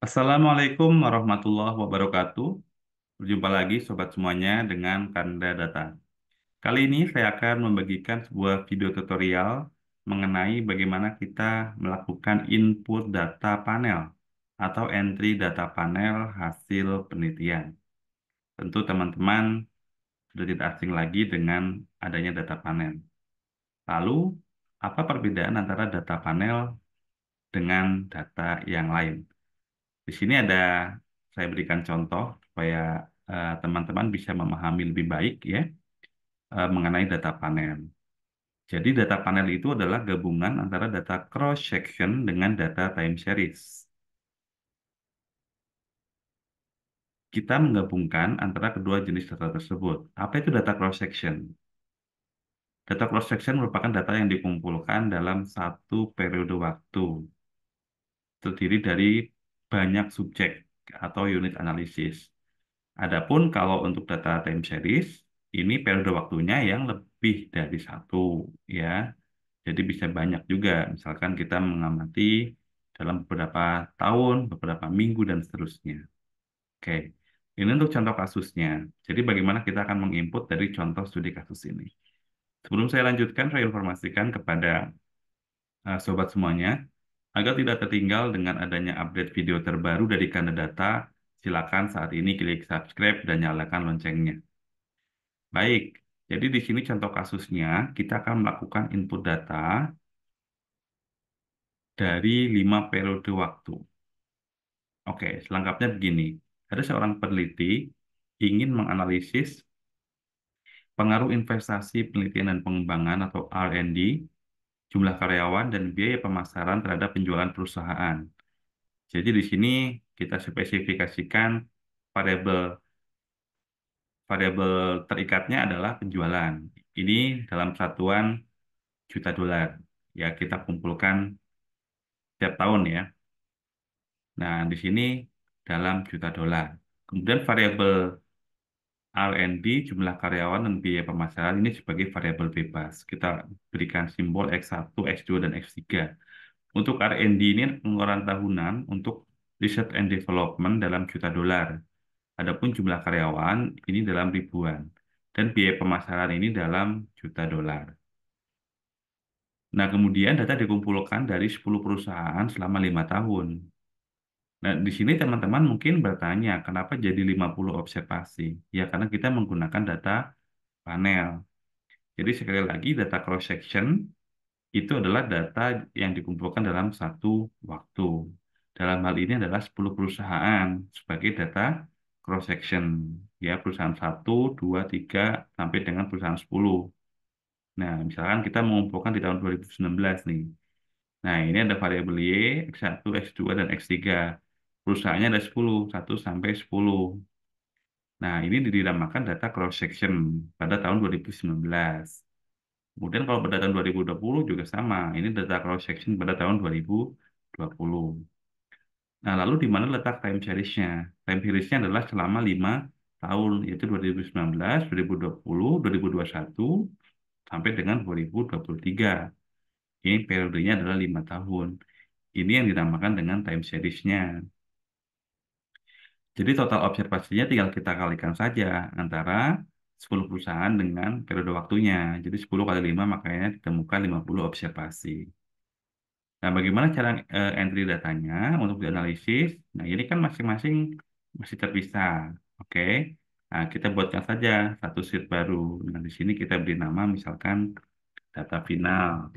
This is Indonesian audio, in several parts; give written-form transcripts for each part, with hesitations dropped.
Assalamualaikum warahmatullahi wabarakatuh. Berjumpa lagi sobat semuanya dengan Kanda Data. Kali ini saya akan membagikan sebuah video tutorial mengenai bagaimana kita melakukan input data panel atau entry data panel hasil penelitian. Tentu teman-teman sudah tidak asing lagi dengan adanya data panel. Lalu, apa perbedaan antara data panel dengan data yang lain? Di sini saya berikan contoh supaya teman-teman bisa memahami lebih baik ya mengenai data panel. Jadi data panel itu adalah gabungan antara data cross section dengan data time series. Kita menggabungkan antara kedua jenis data tersebut. Apa itu data cross section? Data cross section merupakan data yang dikumpulkan dalam satu periode waktu, terdiri dari banyak subjek atau unit analisis. Adapun kalau untuk data time series, ini periode waktunya yang lebih dari satu, ya. Jadi bisa banyak juga. Misalkan kita mengamati dalam beberapa tahun, beberapa minggu, dan seterusnya. Oke, ini untuk contoh kasusnya. Jadi bagaimana kita akan menginput dari contoh studi kasus ini. Sebelum saya lanjutkan, saya informasikan kepada sobat semuanya, agar tidak tertinggal dengan adanya update video terbaru dari Kanada, silakan saat ini klik subscribe dan nyalakan loncengnya. Baik, jadi di sini contoh kasusnya, kita akan melakukan input data dari 5 periode waktu. Oke, selengkapnya begini. Ada seorang peneliti ingin menganalisis pengaruh investasi penelitian dan pengembangan atau R&D, jumlah karyawan, dan biaya pemasaran terhadap penjualan perusahaan. Jadi di sini kita spesifikasikan variabel variabel terikatnya adalah penjualan. Ini dalam satuan juta dolar. Ya, kita kumpulkan tiap tahun ya. Nah, di sini dalam juta dolar. Kemudian variabel R&D, jumlah karyawan, dan biaya pemasaran ini sebagai variabel bebas. Kita berikan simbol X1, X2, dan X3. Untuk R&D ini pengeluaran tahunan untuk research and development dalam juta dolar. Adapun jumlah karyawan ini dalam ribuan. Dan biaya pemasaran ini dalam juta dolar. Nah, kemudian data dikumpulkan dari 10 perusahaan selama 5 tahun. Nah, di sini teman-teman mungkin bertanya, kenapa jadi 50 observasi? Ya, karena kita menggunakan data panel. Jadi sekali lagi, data cross-section itu adalah data yang dikumpulkan dalam satu waktu. Dalam hal ini adalah 10 perusahaan sebagai data cross-section. Ya, perusahaan 1, 2, 3, sampai dengan perusahaan 10. Nah, misalkan kita mengumpulkan di tahun 2019 nih. Nah, ini ada variabel Y, X1, X2, dan X3. Perusahaannya ada 10, 1 sampai 10. Nah, ini dinamakan data cross-section pada tahun 2019. Kemudian kalau pada tahun 2020 juga sama. Ini data cross-section pada tahun 2020. Nah, lalu di mana letak time series-nya? Time series-nya adalah selama 5 tahun, yaitu 2019, 2020, 2021, sampai dengan 2023. Ini periodenya adalah 5 tahun. Ini yang dinamakan dengan time series-nya. Jadi total observasinya tinggal kita kalikan saja antara 10 perusahaan dengan periode waktunya. Jadi 10 kali 5 makanya ditemukan 50 observasi. Nah, bagaimana cara entry datanya untuk dianalisis? Nah, ini kan masing-masing masih terpisah. Oke. Nah, kita buatkan saja satu sheet baru. Nah, di sini kita beri nama misalkan data final.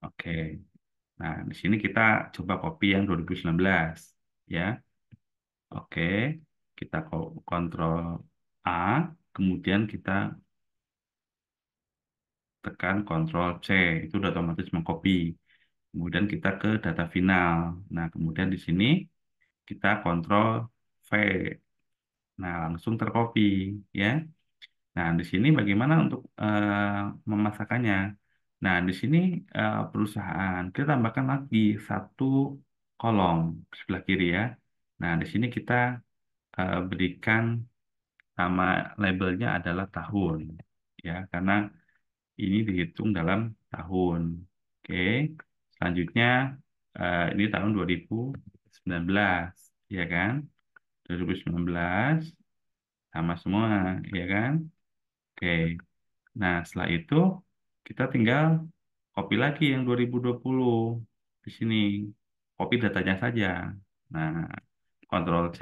Oke. Nah, di sini kita coba copy yang 2019. Ya. Oke, kita kontrol A, kemudian kita tekan kontrol C, itu udah otomatis mengcopy. Kemudian kita ke data final. Nah, kemudian di sini kita kontrol V. Nah, langsung tercopy, ya. Nah, di sini bagaimana untuk memasakkannya? Nah, di sini perusahaan kita tambahkan lagi satu kolom sebelah kiri ya. Nah, di sini kita berikan nama labelnya adalah tahun ya karena ini dihitung dalam tahun. Oke. Selanjutnya ini tahun 2019. 2019, ya kan? 2019 sama semua, ya kan? Oke. Nah, setelah itu kita tinggal copy lagi yang 2020 di sini. Copy datanya saja. Nah, Ctrl C,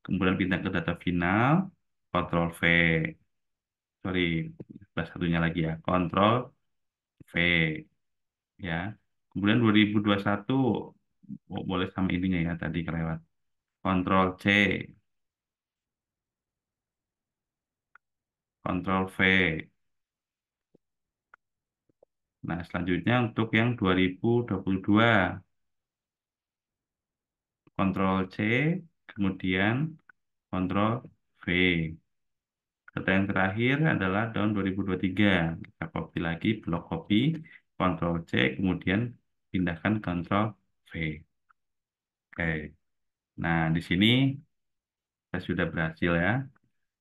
kemudian pindah ke data final, Ctrl V. Sorry, plus satunya lagi ya. Ctrl V, ya. Kemudian 2021, boleh sama ininya ya, tadi kelewat. Ctrl C, Ctrl V. Nah, selanjutnya untuk yang 2022, Ctrl C, kemudian Ctrl V. Data yang terakhir adalah tahun 2023. Kita copy lagi, blok copy, Ctrl C, kemudian pindahkan Ctrl V. Oke. Nah, di sini kita sudah berhasil ya.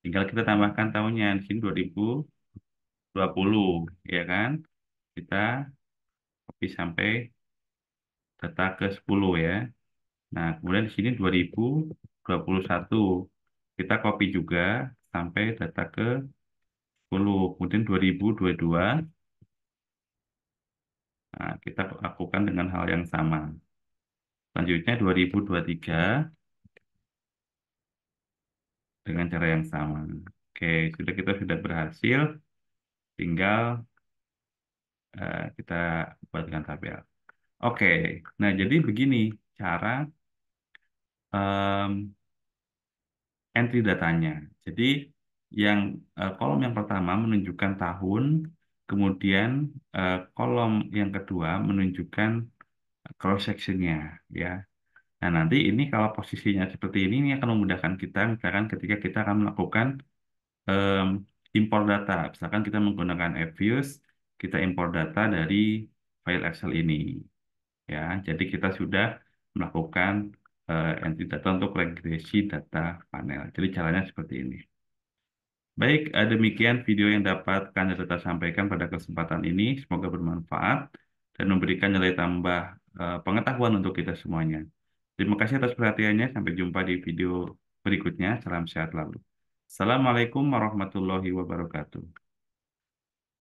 Tinggal kita tambahkan tahunnya. Di sini 2020, ya kan? Kita copy sampai data ke 10 ya. Nah, kemudian di sini 2021. Kita copy juga sampai data ke 10. Kemudian 2022, nah, kita lakukan dengan hal yang sama. Selanjutnya 2023 dengan cara yang sama. Oke, kita sudah berhasil, tinggal kita buatkan tabel. Oke, nah jadi begini cara em, entry datanya. Jadi yang kolom yang pertama menunjukkan tahun, kemudian kolom yang kedua menunjukkan cross sectionnya, ya. Nah, nanti ini kalau posisinya seperti ini akan memudahkan kita, misalkan ketika kita akan melakukan em, impor data. Misalkan kita menggunakan AppViews, kita impor data dari file Excel ini, ya. Jadi kita sudah melakukan entry data untuk regresi data panel. Jadi caranya seperti ini. Baik, demikian video yang dapat Kanda sampaikan pada kesempatan ini. Semoga bermanfaat dan memberikan nilai tambah pengetahuan untuk kita semuanya. Terima kasih atas perhatiannya. Sampai jumpa di video berikutnya. Salam sehat lalu. Assalamualaikum warahmatullahi wabarakatuh.